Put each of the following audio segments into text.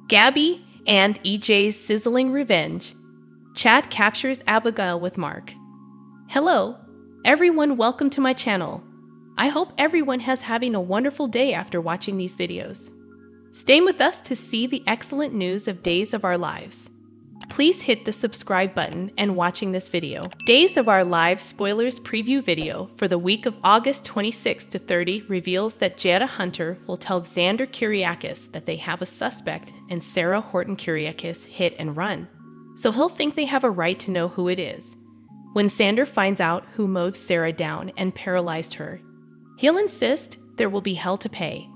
Gabby and EJ's sizzling revenge. Chad captures Abigail with Mark. Hello, everyone, welcome to my channel. I hope everyone has having a wonderful day after watching these videos. Stay with us to see the excellent news of Days of Our Lives. Please hit the subscribe button and watching this video. Days of Our Lives spoilers preview video for the week of August 26 to 30 reveals that Jada Hunter will tell Xander Kiriakis that they have a suspect and Sarah Horton Kiriakis hit and run. So he'll think they have a right to know who it is. When Xander finds out who mowed Sarah down and paralyzed her, he'll insist there will be hell to pay.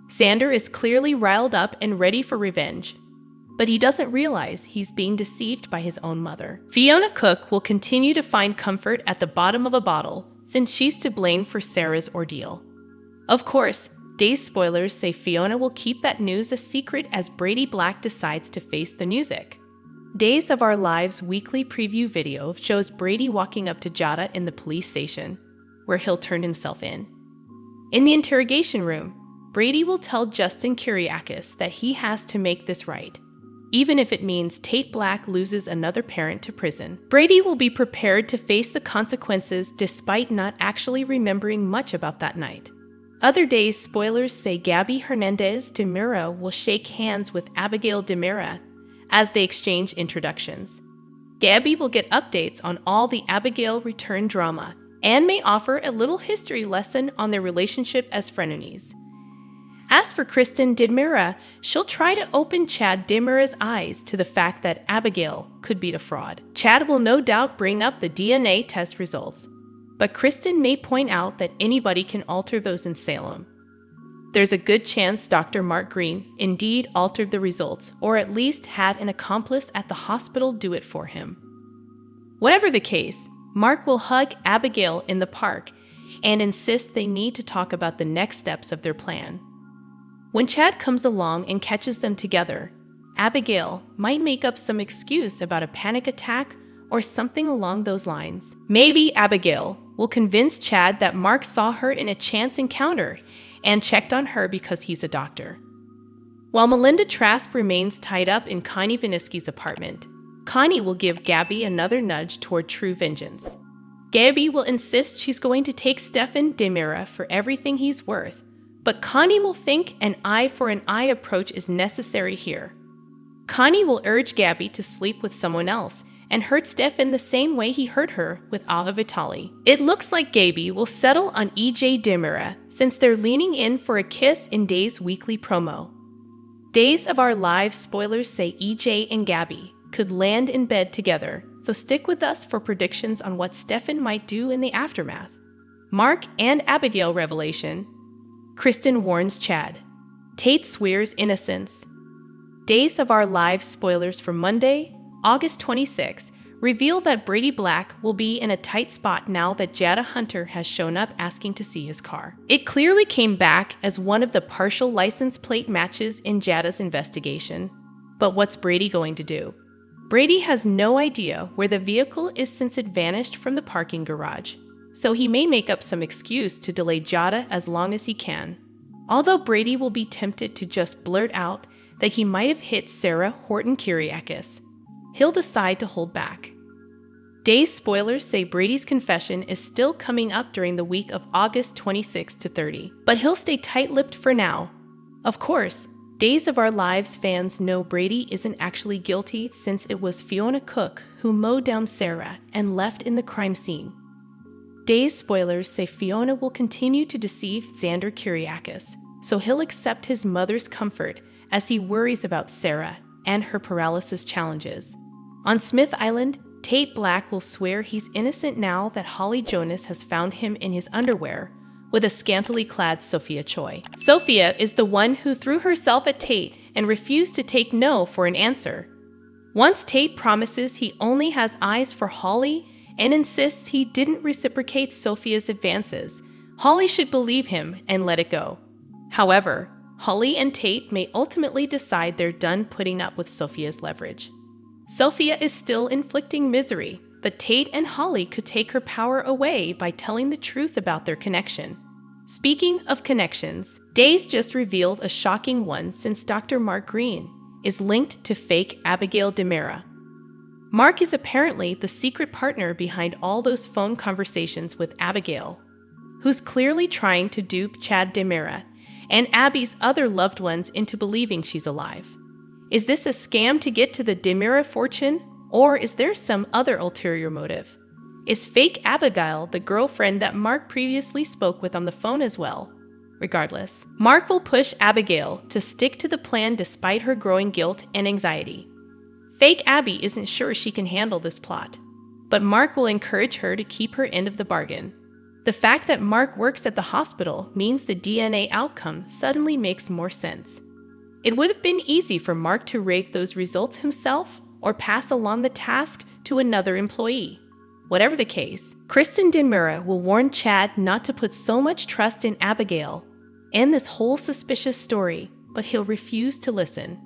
Xander is clearly riled up and ready for revenge, but he doesn't realize he's being deceived by his own mother. Fiona Cook will continue to find comfort at the bottom of a bottle since she's to blame for Sarah's ordeal. Of course, Days spoilers say Fiona will keep that news a secret as Brady Black decides to face the music. Days of Our Lives weekly preview video shows Brady walking up to Jada in the police station, where he'll turn himself in. In the interrogation room, Brady will tell Justin Kiriakis that he has to make this right, even if it means Tate Black loses another parent to prison. Brady will be prepared to face the consequences despite not actually remembering much about that night. Other Days spoilers say Herandez DiMera will shake hands with Abigail Dimera as they exchange introductions. Gabby will get updates on all the Abigail return drama and may offer a little history lesson on their relationship as frenemies. As for Stefan DiMera, she'll try to open Chad DiMera's eyes to the fact that Abigail could be a fraud. Chad will no doubt bring up the DNA test results, but Kristen may point out that anybody can alter those in Salem. There's a good chance Dr. Mark Green indeed altered the results, or at least had an accomplice at the hospital do it for him. Whatever the case, Mark will hug Abigail in the park and insist they need to talk about the next steps of their plan. When Chad comes along and catches them together, Abigail might make up some excuse about a panic attack or something along those lines. Maybe Abigail will convince Chad that Mark saw her in a chance encounter and checked on her because he's a doctor. While Melinda Trask remains tied up in Connie Viniski's apartment, Connie will give Gabby another nudge toward true vengeance. Gabby will insist she's going to take Stefan DiMera for everything he's worth, but Connie will think an eye for an eye approach is necessary here. Connie will urge Gabby to sleep with someone else and hurt Stefan the same way he hurt her with Ava Vitail. It looks like Gabby will settle on EJ DiMera since they're leaning in for a kiss in Days' weekly promo. Days of Our Lives spoilers say EJ and Gabby could land in bed together, so stick with us for predictions on what Stefan might do in the aftermath. Mark and Abigail revelation. Kristen warns Chad. Tate swears innocence. Days of Our Lives spoilers for Monday, August 26, reveal that Brady Black will be in a tight spot now that Jada Hunter has shown up asking to see his car. It clearly came back as one of the partial license plate matches in Jada's investigation. But what's Brady going to do? Brady has no idea where the vehicle is since it vanished from the parking garage, so he may make up some excuse to delay Jada as long as he can. Although Brady will be tempted to just blurt out that he might have hit Sarah Horton Kiriakis, he'll decide to hold back. Days spoilers say Brady's confession is still coming up during the week of August 26 to 30, but he'll stay tight-lipped for now. Of course, Days of Our Lives fans know Brady isn't actually guilty since it was Fiona Cook who mowed down Sarah and left in the crime scene. Days spoilers say Fiona will continue to deceive Xander Kiriakis, so he'll accept his mother's comfort as he worries about Sarah and her paralysis challenges. On Smith Island, Tate Black will swear he's innocent now that Holly Jonas has found him in his underwear with a scantily clad Sophia Choi. Sophia is the one who threw herself at Tate and refused to take no for an answer. Once Tate promises he only has eyes for Holly and insists he didn't reciprocate Sophia's advances, Holly should believe him and let it go. However, Holly and Tate may ultimately decide they're done putting up with Sophia's leverage. Sophia is still inflicting misery, but Tate and Holly could take her power away by telling the truth about their connection. Speaking of connections, Days just revealed a shocking one since Dr. Mark Green is linked to fake Abigail Dimera. Mark is apparently the secret partner behind all those phone conversations with Abigail, who's clearly trying to dupe Chad Dimera and Abby's other loved ones into believing she's alive. Is this a scam to get to the Dimera fortune, or is there some other ulterior motive? Is fake Abigail the girlfriend that Mark previously spoke with on the phone as well? Regardless, Mark will push Abigail to stick to the plan despite her growing guilt and anxiety. Fake Abby isn't sure she can handle this plot, but Mark will encourage her to keep her end of the bargain. The fact that Mark works at the hospital means the DNA outcome suddenly makes more sense. It would have been easy for Mark to rig those results himself or pass along the task to another employee. Whatever the case, Kristen DiMera will warn Chad not to put so much trust in Abigail and this whole suspicious story, but he'll refuse to listen.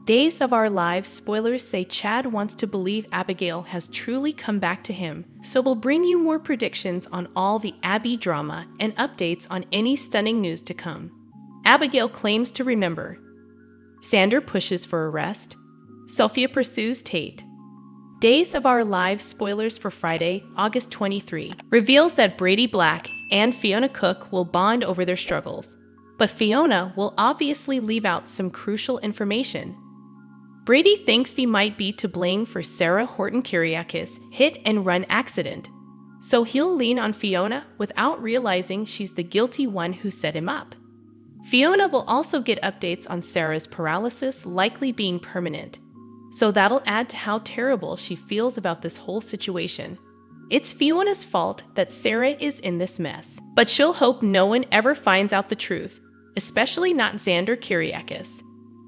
Days of Our Lives spoilers say Chad wants to believe Abigail has truly come back to him, so we'll bring you more predictions on all the Abby drama and updates on any stunning news to come. Abigail claims to remember. Xander pushes for arrest. Sophia pursues Tate. Days of Our Lives spoilers for Friday, August 23, reveals that Brady Black and Fiona Cook will bond over their struggles, but Fiona will obviously leave out some crucial information. Brady thinks he might be to blame for Sarah Horton Kiriakis' hit-and-run accident, so he'll lean on Fiona without realizing she's the guilty one who set him up. Fiona will also get updates on Sarah's paralysis likely being permanent, so that'll add to how terrible she feels about this whole situation. It's Fiona's fault that Sarah is in this mess, but she'll hope no one ever finds out the truth, especially not Xander Kiriakis.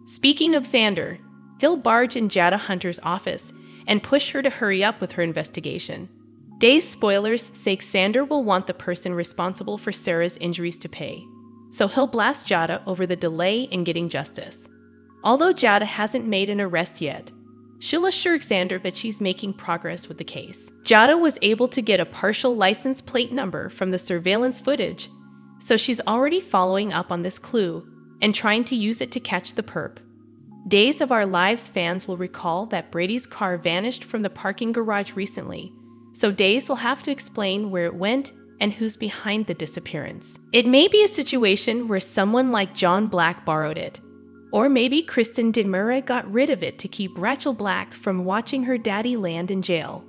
Speaking of Xander, he'll barge in Jada Hunter's office and push her to hurry up with her investigation. Days spoilers say Xander will want the person responsible for Sarah's injuries to pay, so he'll blast Jada over the delay in getting justice. Although Jada hasn't made an arrest yet, she'll assure Xander that she's making progress with the case. Jada was able to get a partial license plate number from the surveillance footage, so she's already following up on this clue and trying to use it to catch the perp. Days of Our Lives fans will recall that Brady's car vanished from the parking garage recently, so Days will have to explain where it went and who's behind the disappearance. It may be a situation where someone like John Black borrowed it, or maybe Kristen DiMera got rid of it to keep Rachel Black from watching her daddy land in jail.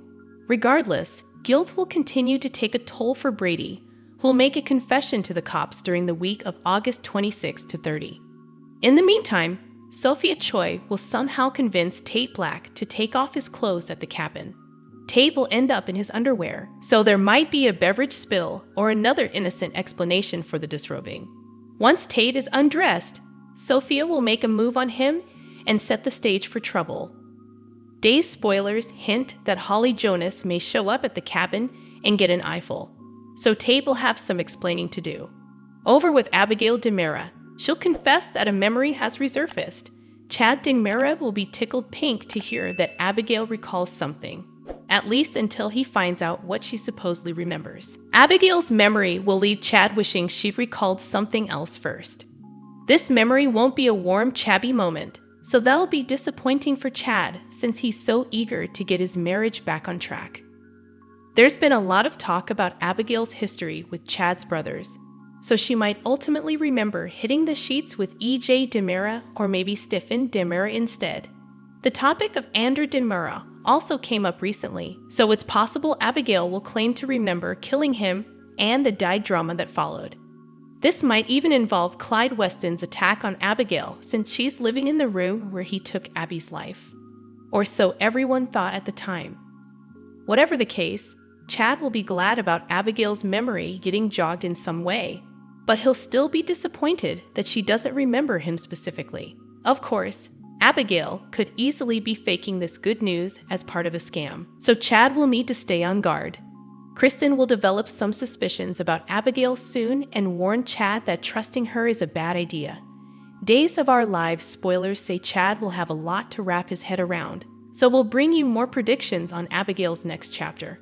Regardless, guilt will continue to take a toll for Brady, who'll make a confession to the cops during the week of August 26 to 30. In the meantime, Sophia Choi will somehow convince Tate Black to take off his clothes at the cabin. Tate will end up in his underwear, so there might be a beverage spill or another innocent explanation for the disrobing. Once Tate is undressed, Sophia will make a move on him and set the stage for trouble. Days spoilers hint that Holly Jonas may show up at the cabin and get an eyeful, so Tate will have some explaining to do. Over with Abigail Dimera, she'll confess that a memory has resurfaced. Chad Dimera will be tickled pink to hear that Abigail recalls something, at least until he finds out what she supposedly remembers. Abigail's memory will leave Chad wishing she recalled something else first. This memory won't be a warm, chabby moment, so that'll be disappointing for Chad since he's so eager to get his marriage back on track. There's been a lot of talk about Abigail's history with Chad's brothers, so she might ultimately remember hitting the sheets with EJ DiMera or maybe Stefan DiMera instead. The topic of Andrew DiMera also came up recently, so it's possible Abigail will claim to remember killing him and the dyed drama that followed. This might even involve Clyde Weston's attack on Abigail since she's living in the room where he took Abby's life. Or so everyone thought at the time. Whatever the case, Chad will be glad about Abigail's memory getting jogged in some way, but he'll still be disappointed that she doesn't remember him specifically. Of course, Abigail could easily be faking this good news as part of a scam, so Chad will need to stay on guard. Kristen will develop some suspicions about Abigail soon and warn Chad that trusting her is a bad idea. Days of Our Lives spoilers say Chad will have a lot to wrap his head around, so we'll bring you more predictions on Abigail's next chapter.